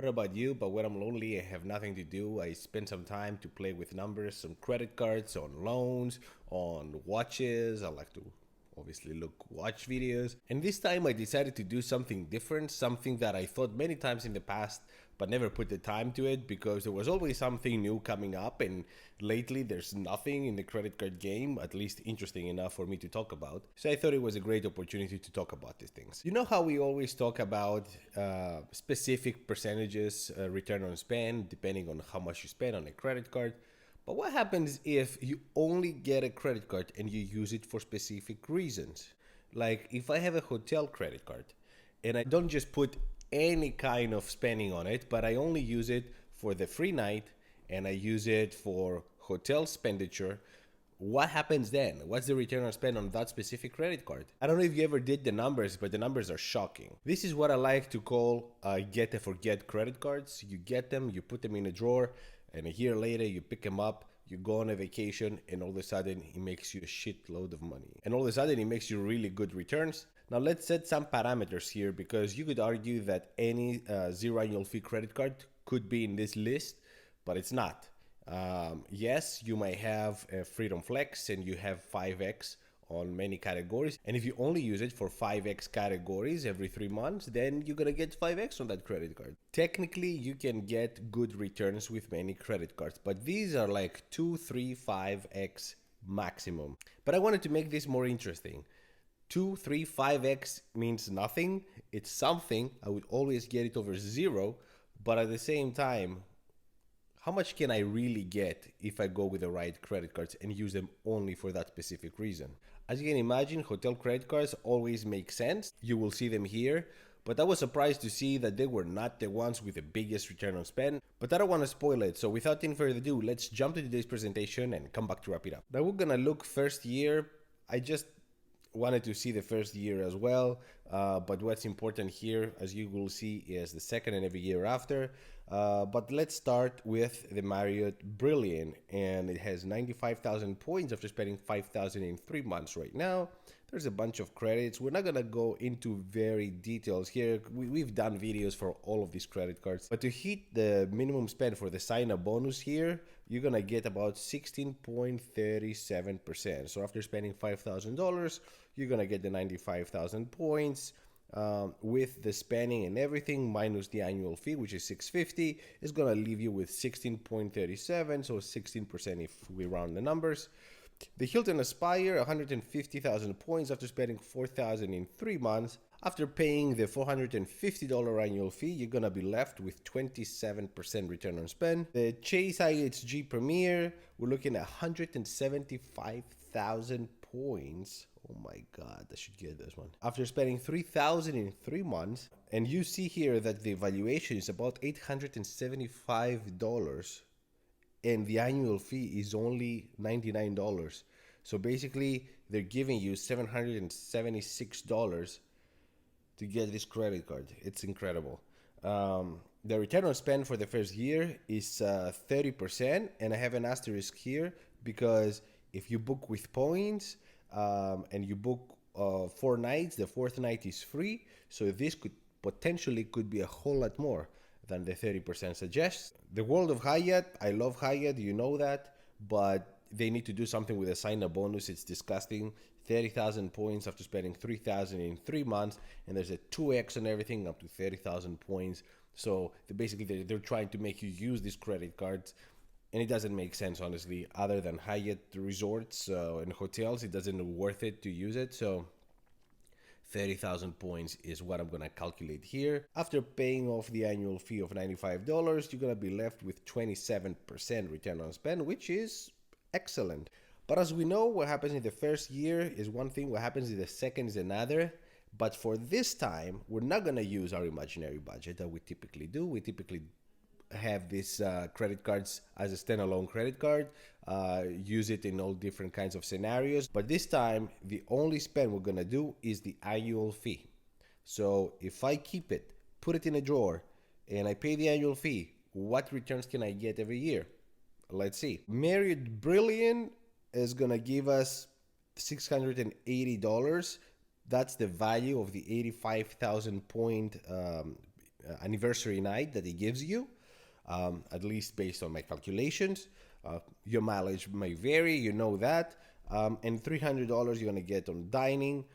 don't know about you, but when I'm lonely, I have nothing to do. I spend some time to play with numbers, some credit cards, on loans, on watches. I like to obviously look watch videos. And this time I decided to do something different, something that I thought many times in the past but never put the time to it because there was always something new coming up, and lately there's nothing in the credit card game, at least interesting enough for me to talk about. So I thought it was a great opportunity to talk about these things. You know how we always talk about specific percentages return on spend depending on how much you spend on a credit card. But what happens if you only get a credit card and you use it for specific reasons? Like if I have a hotel credit card and I don't just put any kind of spending on it, but I only use it for the free night and I use it for hotel expenditure, what happens then? What's the return on spend on that specific credit card? I don't know if you ever did the numbers, but the numbers are shocking. This is what I like to call get and forget credit cards. You get them, you put them in a drawer, and a year later you pick them up, you go on a vacation, and all of a sudden it makes you a shitload of money. And all of a sudden it makes you really good returns. Now let's set some parameters here because you could argue that any zero annual fee credit card could be in this list, but it's not. Yes, you might have a Freedom Flex and you have 5x on many categories. And if you only use it for 5x categories every 3 months, then you're gonna get 5x on that credit card. Technically, you can get good returns with many credit cards, but these are like 2, 3, 5x maximum. But I wanted to make this more interesting. 2, 3, 5x means nothing. It's something. I would always get it over zero, but at the same time, how much can I really get if I go with the right credit cards and use them only for that specific reason? As you can imagine, hotel credit cards always make sense. You will see them here, but I was surprised to see that they were not the ones with the biggest return on spend. But I don't want to spoil it, so without any further ado, let's jump to today's presentation and come back to wrap it up. Now we're gonna look first year. I just wanted to see the first year as well, but what's important here, as you will see, is the second and every year after. But let's start with the Marriott Brilliant, and it has 95,000 points after spending 5,000 in 3 months right now. There's a bunch of credits. We're not gonna go into very details here. We've done videos for all of these credit cards, but to hit the minimum spend for the sign-up bonus here, you're gonna get about 16.37%. So after spending $5,000, you're gonna get the 95,000 points. With the spending and everything minus the annual fee, which is $650, is gonna leave you with 16.37, so 16% if we round the numbers. The Hilton Aspire, 150,000 points after spending 4,000 in 3 months. After paying the $450 annual fee, you're gonna be left with 27% return on spend. The Chase IHG Premier, we're looking at 175,000 points. Oh my God, I should get this one. After spending 3,000 in 3 months, and you see here that the valuation is about $875, and the annual fee is only $99. So basically, they're giving you $776 to get this credit card. It's incredible. The return on spend for the first year is 30%, and I have an asterisk here because if you book with points and you book 4 nights, the 4th night is free. So this could potentially be a whole lot more than the 30% suggests. The world of Hyatt, I love Hyatt, you know that, but they need to do something with the sign-up bonus. It's disgusting. 30,000 points after spending 3,000 in 3 months, and there's a 2x on everything up to 30,000 points. So they're trying to make you use these credit cards, and it doesn't make sense, honestly. Other than Hyatt resorts and hotels, it doesn't worth it to use it. So 30,000 points is what I'm gonna calculate here. After paying off the annual fee of $95, you're gonna be left with 27% return on spend, which is excellent. But as we know, what happens in the first year is one thing, what happens in the second is another. But for this time, we're not gonna use our imaginary budget that we typically do. We typically have these credit cards as a standalone credit card, use it in all different kinds of scenarios. But this time, the only spend we're gonna do is the annual fee. So if I keep it, put it in a drawer, and I pay the annual fee, what returns can I get every year? Let's see. Marriott Brilliant is gonna give us $680. That's the value of the 85,000 point anniversary night that it gives you, at least based on my calculations. Your mileage may vary, you know that. And $300 you're gonna get on dining.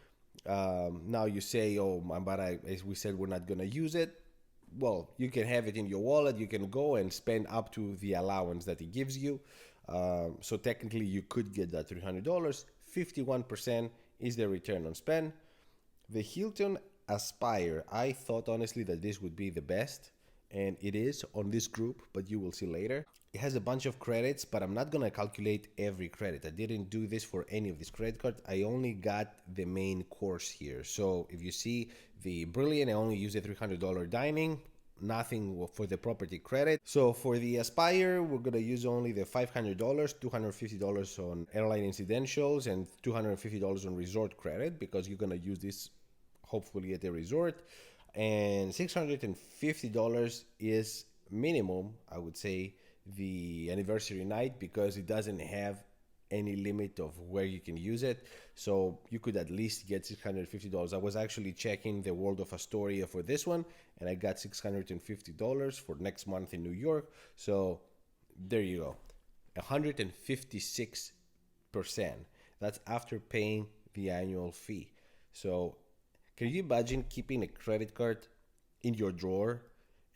Now you say, oh, but as we said, we're not gonna use it. Well, you can have it in your wallet. You can go and spend up to the allowance that it gives you. So technically, you could get that $300. 51% is the return on spend. The Hilton Aspire, I thought honestly that this would be the best, and it is on this group, but you will see later. It has a bunch of credits, but I'm not gonna calculate every credit. I didn't do this for any of these credit cards. I only got the main course here. So if you see the Brilliant, I only used the $300 dining, nothing for the property credit. So for the Aspire, we're gonna use only the $500, $250 on airline incidentals, and $250 on resort credit, because you're gonna use this hopefully at the resort. And $650 is minimum, I would say, the anniversary night, because it doesn't have any limit of where you can use it. So you could at least get $650. I was actually checking the World of Astoria for this one, and I got $650 for next month in New York. So there you go, 156%. That's after paying the annual fee. So can you imagine keeping a credit card in your drawer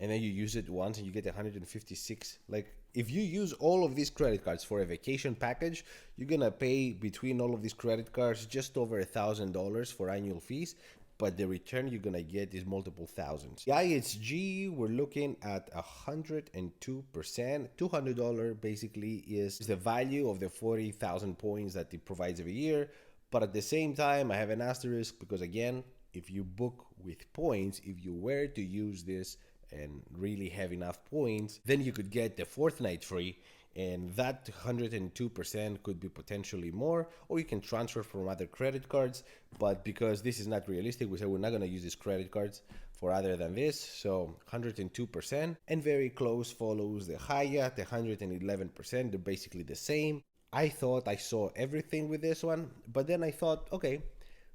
and then you use it once and you get 156? Like, if you use all of these credit cards for a vacation package, you're gonna pay between all of these credit cards just over $1,000 for annual fees, but the return you're gonna get is multiple thousands. The IHG, we're looking at 102%. $200 basically is the value of the 40,000 points that it provides every year. But at the same time, I have an asterisk, because again, if you book with points, if you were to use this and really have enough points, then you could get the fourth night free, and that 102% could be potentially more, or you can transfer from other credit cards. But because this is not realistic, we said we're not going to use these credit cards for other than this. So 102%, and very close follows the Hyatt, 111%. They're basically the same. I thought I saw everything with this one, but then I thought, okay,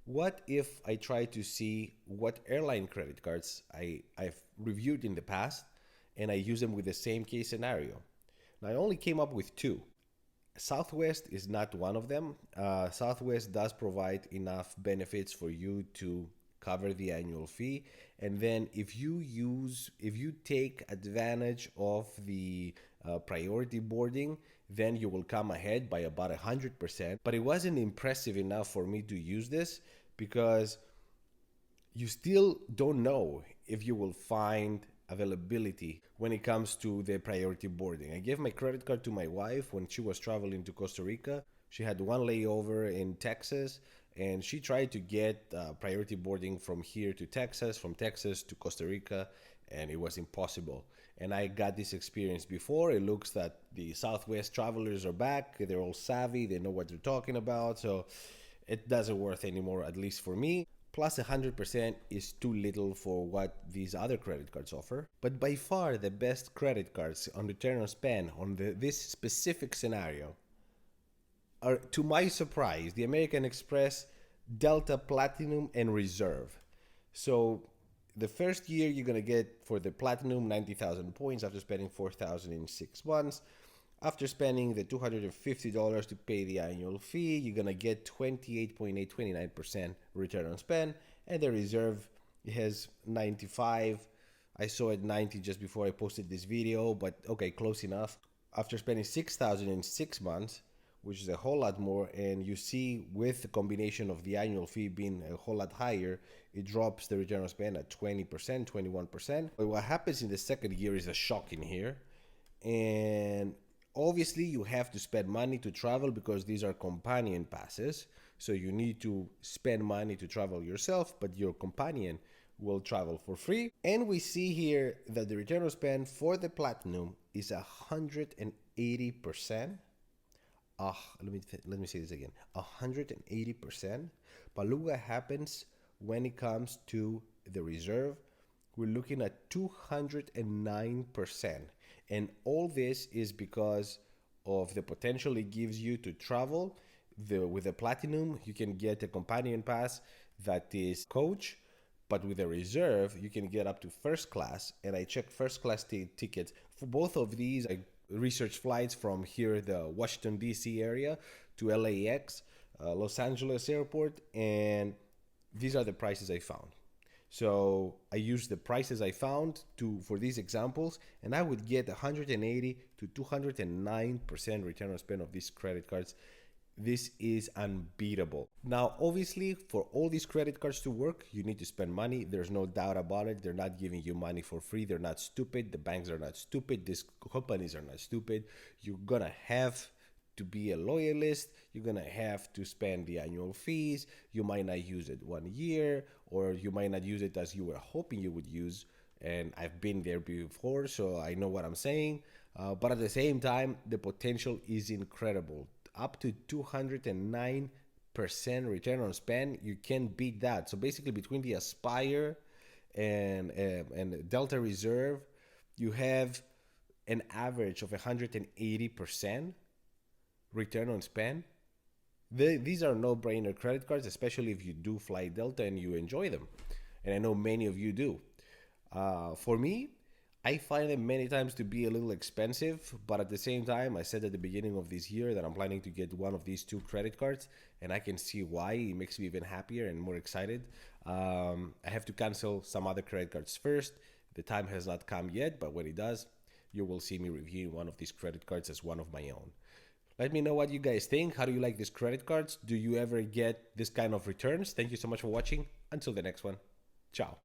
what if I try to see what airline credit cards I've reviewed in the past, and I use them with the same case scenario? Now, I only came up with two. Southwest is not one of them. Southwest does provide enough benefits for you to cover the annual fee. And then if you take advantage of the priority boarding, then you will come ahead by about 100%. But it wasn't impressive enough for me to use this, because you still don't know if you will find availability when it comes to the priority boarding. I gave my credit card to my wife when she was traveling to Costa Rica. She had one layover in Texas, and she tried to get priority boarding from here to Texas, from Texas to Costa Rica, and it was impossible. And I got this experience before. It looks that the Southwest travelers are back. They're all savvy. They know what they're talking about. So it doesn't work anymore, at least for me. Plus 100% is too little for what these other credit cards offer. But by far the best credit cards on return on spend on this specific scenario are, to my surprise, the American Express, Delta, Platinum, and Reserve. So the first year you're gonna get for the Platinum 90,000 points after spending 4,000 in 6 months. After spending the $250 to pay the annual fee, you're gonna get 29% return on spend. And the Reserve, it has 95. I saw it 90 just before I posted this video, but okay, close enough. After spending 6,000 in 6 months, which is a whole lot more, and you see with the combination of the annual fee being a whole lot higher, it drops the return on spend at 20%, 21%. But what happens in the second year is a shock in here. And obviously you have to spend money to travel, because these are companion passes. So you need to spend money to travel yourself, but your companion will travel for free. And we see here that the return on spend for the Platinum is 180%. Let me say this again, 180%. But look what happens when it comes to the Reserve. We're looking at 209%. And all this is because of the potential it gives you to travel. With the Platinum, you can get a companion pass that is coach, But with a reserve, you can get up to first class. And I checked first class tickets for both of these. I researched flights from here, the Washington, D.C. area to LAX, Los Angeles airport. And these are the prices I found. So I used the prices I found for these examples, and I would get 180 to 209% return on spend of these credit cards. This is unbeatable. Now, obviously, for all these credit cards to work, you need to spend money. There's no doubt about it. They're not giving you money for free. They're not stupid. The banks are not stupid. These companies are not stupid. You're gonna have to be a loyalist. You're gonna have to spend the annual fees. You might not use it 1 year, or you might not use it as you were hoping you would use. And I've been there before, so I know what I'm saying. But at the same time, the potential is incredible. Up to 209% return on spend. You can't beat that. So basically, between the Aspire and Delta Reserve, you have an average of 180% return on spend. These are no-brainer credit cards, especially if you do fly Delta and you enjoy them. And I know many of you do. For me, I find them many times to be a little expensive, but at the same time, I said at the beginning of this year that I'm planning to get one of these two credit cards, and I can see why. It makes me even happier and more excited. I have to cancel some other credit cards first. The time has not come yet, but when it does, you will see me reviewing one of these credit cards as one of my own. Let me know what you guys think. How do you like these credit cards? Do you ever get this kind of returns? Thank you so much for watching. Until the next one. Ciao.